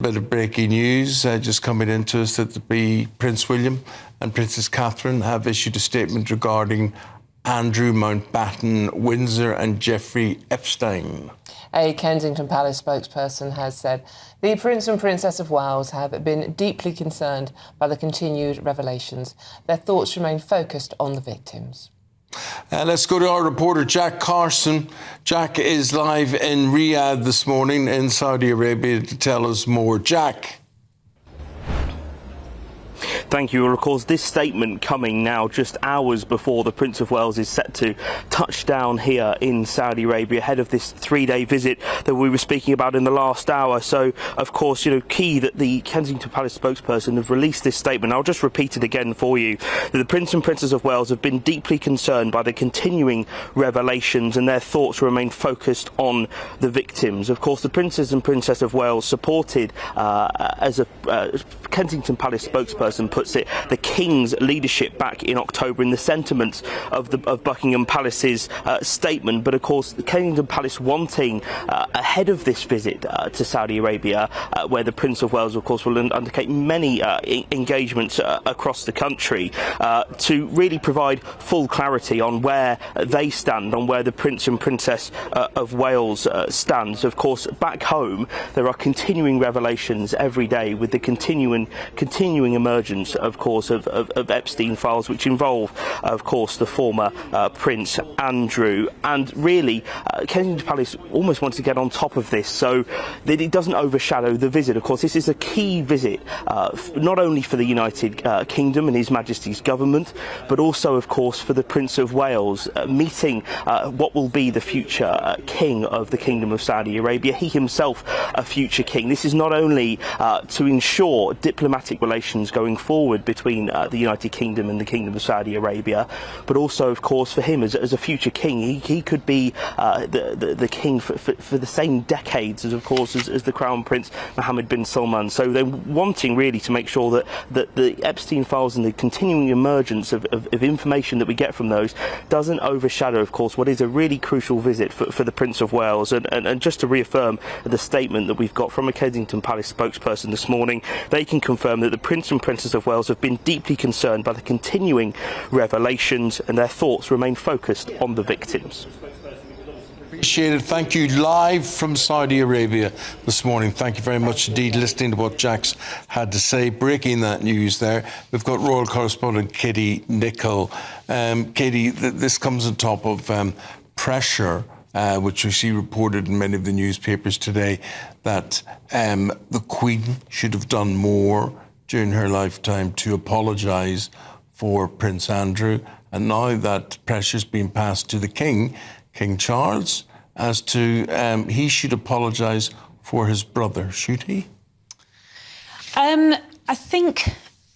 Bit of breaking news just coming into us that Prince William and Princess Catherine have issued a statement regarding Andrew Mountbatten Windsor and Jeffrey Epstein. A Kensington Palace spokesperson has said the Prince and Princess of Wales have been deeply concerned by the continued revelations. Their thoughts remain focused on the victims. Let's go to our reporter, Jack Carson. Jack is live in Riyadh this morning in Saudi Arabia to tell us more. Jack. Thank you. Of course, this statement coming now just hours before the Prince of Wales is set to touch down here in Saudi Arabia ahead of this three-day visit that we were speaking about in the last hour. So, of course, key that the Kensington Palace spokesperson have released this statement. I'll just repeat it again for you. That the Prince and Princess of Wales have been deeply concerned by the continuing revelations and their thoughts remain focused on the victims. Of course, the Princes and Princess of Wales supported, as a Kensington Palace spokesperson puts it, the King's leadership back in October in the sentiments of Buckingham Palace's statement. But of course, the Kensington Palace wanting ahead of this visit to Saudi Arabia, where the Prince of Wales, of course, will undertake many engagements across the country, to really provide full clarity on where they stand, on where the Prince and Princess of Wales stands. Of course, back home, there are continuing revelations every day with the continuing emergence, of course, of Epstein files, which involve, of course, the former Prince Andrew. And really, Kensington Palace almost wants to get on top of this so that it doesn't overshadow the visit. Of course, this is a key visit, not only for the United Kingdom and His Majesty's government, but also, of course, for the Prince of Wales, meeting what will be the future king of the Kingdom of Saudi Arabia. He himself a future king. This is not only to ensure diplomatic relations going forward between the United Kingdom and the Kingdom of Saudi Arabia, but also, of course, for him as a future king. He could be the king for the same decades as, of course, as the Crown Prince Mohammed bin Salman. So they're wanting really to make sure that the Epstein files and the continuing emergence of information that we get from those doesn't overshadow, of course, what is a really crucial visit for the Prince of Wales. And just to reaffirm the statement that we've got from a Kensington Palace spokesperson this morning, they can confirm that the Prince and Princess of Wales have been deeply concerned by the continuing revelations and their thoughts remain focused on the victims. Appreciate it. Thank you. Live from Saudi Arabia this morning. Thank you very much indeed. Listening to what Jack's had to say, breaking that news there. We've got Royal Correspondent Katie Nicholl. Katie, this comes on top of pressure, which we see reported in many of the newspapers today, that the Queen should have done more during her lifetime to apologise for Prince Andrew. And now that pressure's been passed to the King, King Charles, as to he should apologise for his brother, should he? I think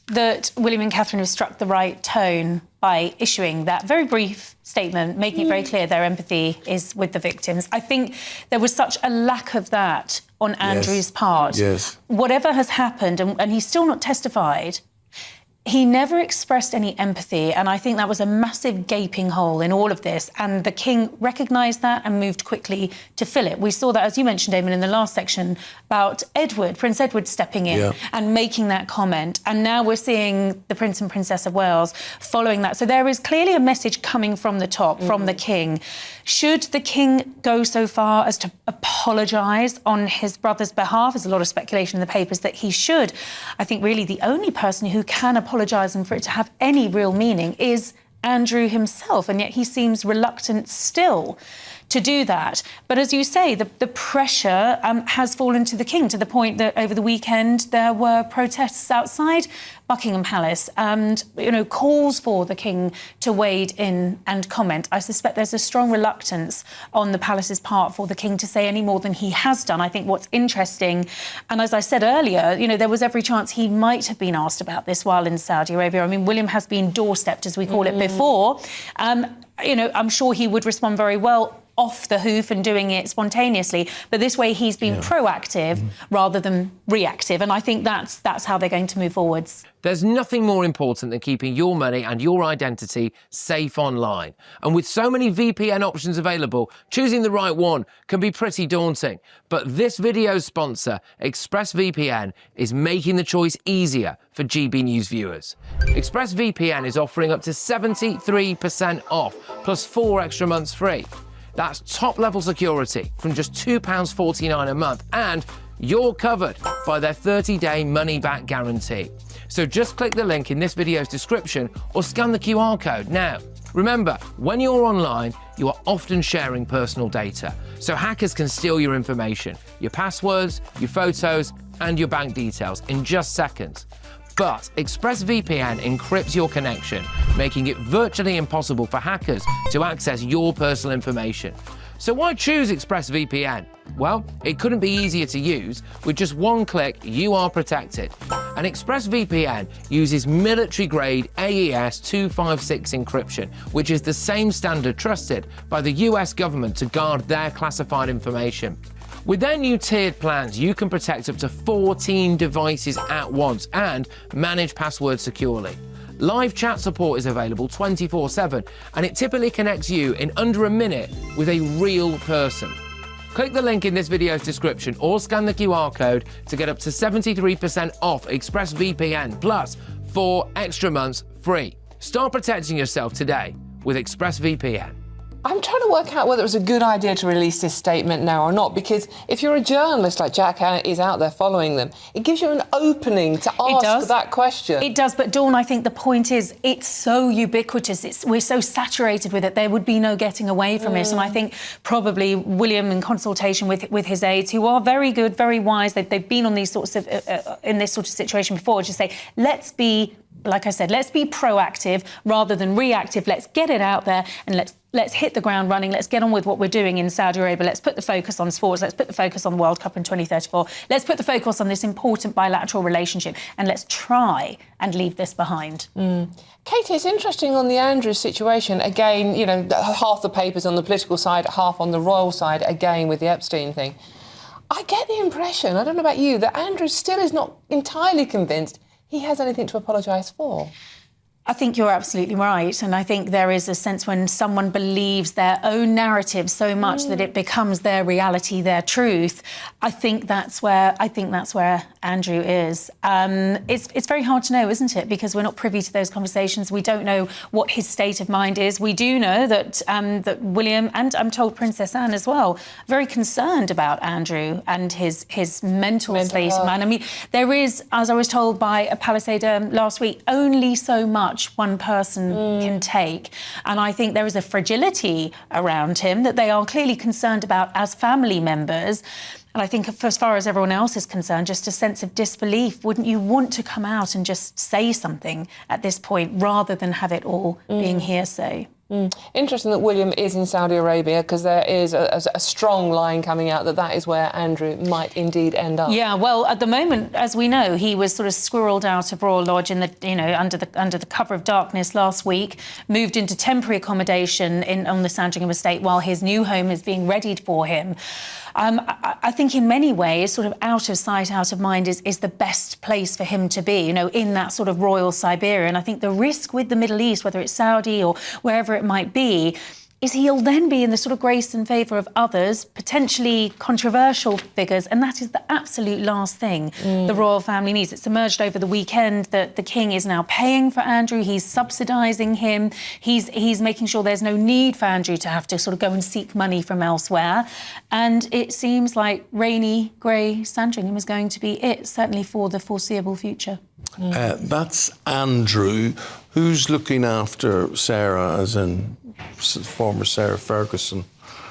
that William and Catherine have struck the right tone by issuing that very brief statement, making it very clear their empathy is with the victims. I think there was such a lack of that on Andrew's part. Yes. Whatever has happened, and he's still not testified, he never expressed any empathy, and I think that was a massive gaping hole in all of this, and the King recognised that and moved quickly to fill it. We saw that, as you mentioned, Damon, in the last section about Prince Edward stepping in and making that comment, and now we're seeing the Prince and Princess of Wales following that. So there is clearly a message coming from the top, from the King. Should the King go so far as to apologise on his brother's behalf? There's a lot of speculation in the papers that he should. I think really the only person who can apologise and for it to have any real meaning is Andrew himself, and yet he seems reluctant still to do that. But as you say, the pressure has fallen to the King, to the point that over the weekend there were protests outside Buckingham Palace and, calls for the King to wade in and comment. I suspect there's a strong reluctance on the palace's part for the King to say any more than he has done. I think what's interesting, and as I said earlier, there was every chance he might have been asked about this while in Saudi Arabia. I mean, William has been doorstepped, as we call it, before. I'm sure he would respond very well. off the hoof and doing it spontaneously. But this way he's been proactive rather than reactive. And I think that's how they're going to move forwards. There's nothing more important than keeping your money and your identity safe online. And with so many VPN options available, choosing the right one can be pretty daunting. But this video's sponsor, ExpressVPN, is making the choice easier for GB News viewers. ExpressVPN is offering up to 73% off, plus 4 extra months free. That's top-level security from just £2.49 a month, and you're covered by their 30-day money-back guarantee. So just click the link in this video's description or scan the QR code now. Remember, when you're online, you are often sharing personal data, so hackers can steal your information, your passwords, your photos, and your bank details in just seconds. But ExpressVPN encrypts your connection, making it virtually impossible for hackers to access your personal information. So why choose ExpressVPN? Well, it couldn't be easier to use. With just one click, you are protected. And ExpressVPN uses military-grade AES 256 encryption, which is the same standard trusted by the US government to guard their classified information. With their new tiered plans, you can protect up to 14 devices at once and manage passwords securely. Live chat support is available 24/7, and it typically connects you in under a minute with a real person. Click the link in this video's description or scan the QR code to get up to 73% off ExpressVPN plus 4 extra months free. Start protecting yourself today with ExpressVPN. I'm trying to work out whether it was a good idea to release this statement now or not, because if you're a journalist like Jack is out there following them, it gives you an opening to ask that question. It does, but Dawn, I think the point is it's so ubiquitous, we're so saturated with it, there would be no getting away from it. And I think probably William, in consultation with his aides, who are very good, very wise, they've been on these sorts of in this sort of situation before, just say, let's be, like I said, let's be proactive rather than reactive. Let's get it out there and let's hit the ground running. Let's get on with what we're doing in Saudi Arabia. Let's put the focus on sports. Let's put the focus on the World Cup in 2034. Let's put the focus on this important bilateral relationship, and let's try and leave this behind. Katie, it's interesting on the Andrews situation. Again, you know, half the papers on the political side, half on the royal side, again with the Epstein thing. I get the impression, I don't know about you, that Andrews still is not entirely convinced he has anything to apologise for. I think you're absolutely right, and I think there is a sense when someone believes their own narrative so much that it becomes their reality, their truth. I think that's where Andrew is. It's very hard to know, isn't it? Because we're not privy to those conversations. We don't know what his state of mind is. We do know that that William, and I'm told Princess Anne as well, are very concerned about Andrew and his mental state of mind. I mean, there is, as I was told by a Palisader last week, only so much one person can take. And I think there is a fragility around him that they are clearly concerned about as family members. And I think as far as everyone else is concerned, just a sense of disbelief. Wouldn't you want to come out and just say something at this point rather than have it all being hearsay? Interesting that William is in Saudi Arabia, because there is a strong line coming out that is where Andrew might indeed end up. Yeah, well, at the moment, as we know, he was sort of squirreled out of Royal Lodge in the, under the cover of darkness last week, moved into temporary accommodation on the Sandringham estate while his new home is being readied for him. I think in many ways, sort of out of sight, out of mind is the best place for him to be, in that sort of royal Siberia. And I think the risk with the Middle East, whether it's Saudi or wherever it might be, is he'll then be in the sort of grace and favour of others, potentially controversial figures, and that is the absolute last thing the royal family needs. It's emerged over the weekend that the king is now paying for Andrew, he's subsidising him, he's making sure there's no need for Andrew to have to sort of go and seek money from elsewhere. And it seems like rainy, grey Sandringham is going to be it, certainly for the foreseeable future. That's Andrew. Who's looking after Sarah, as in former Sarah Ferguson?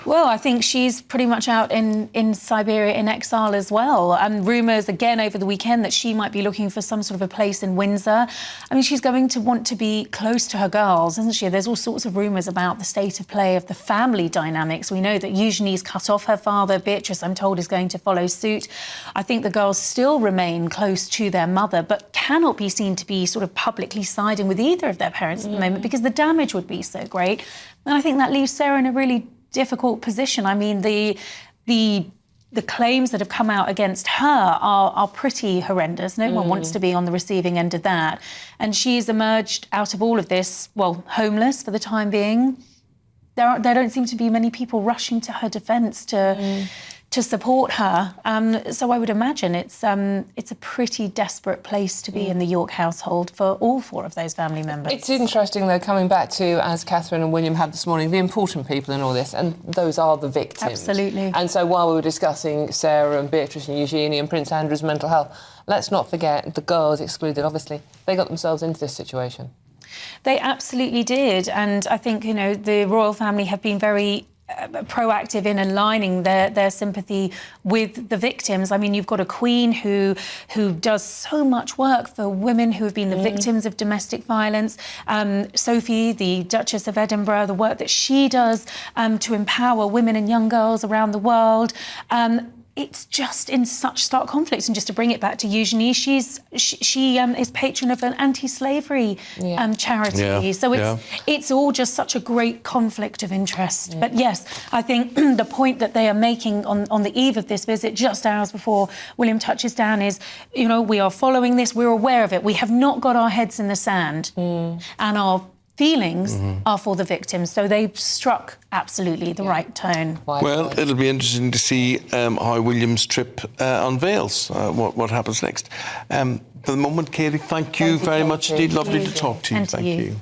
Well, I think she's pretty much out in Siberia in exile as well. And rumours again over the weekend that she might be looking for some sort of a place in Windsor. I mean, she's going to want to be close to her girls, isn't she? There's all sorts of rumours about the state of play of the family dynamics. We know that Eugenie's cut off her father. Beatrice, I'm told, is going to follow suit. I think the girls still remain close to their mother, but cannot be seen to be sort of publicly siding with either of their parents at the moment, because the damage would be so great. And I think that leaves Sarah in a really difficult position. I mean, the claims that have come out against her are pretty horrendous. No one wants to be on the receiving end of that. And she's emerged out of all of this, well, homeless for the time being. There don't seem to be many people rushing to her defence to support her. So I would imagine it's a pretty desperate place to be in the York household for all 4 of those family members. It's interesting, though, coming back to, as Catherine and William had this morning, the important people in all this, and those are the victims. Absolutely. And so while we were discussing Sarah and Beatrice and Eugenie and Prince Andrew's mental health, let's not forget the girls excluded, obviously. They got themselves into this situation. They absolutely did. And I think, you know, the royal family have been very proactive in aligning their sympathy with the victims. I mean, you've got a queen who does so much work for women who have been the victims of domestic violence. Sophie, the Duchess of Edinburgh, the work that she does to empower women and young girls around the world. It's just in such stark conflict. And just to bring it back to Eugenie, she is patron of an anti-slavery charity. Yeah, so it's all just such a great conflict of interest. But yes, I think the point that they are making on the eve of this visit, just hours before William touches down, is, you know, we are following this, we're aware of it, we have not got our heads in the sand, and our feelings are for the victims. So they've struck absolutely the right tone. Well, it'll be interesting to see how William's trip unveils what happens next. For the moment, Katie, thank you very much indeed. Lovely to talk to you. And to thank you.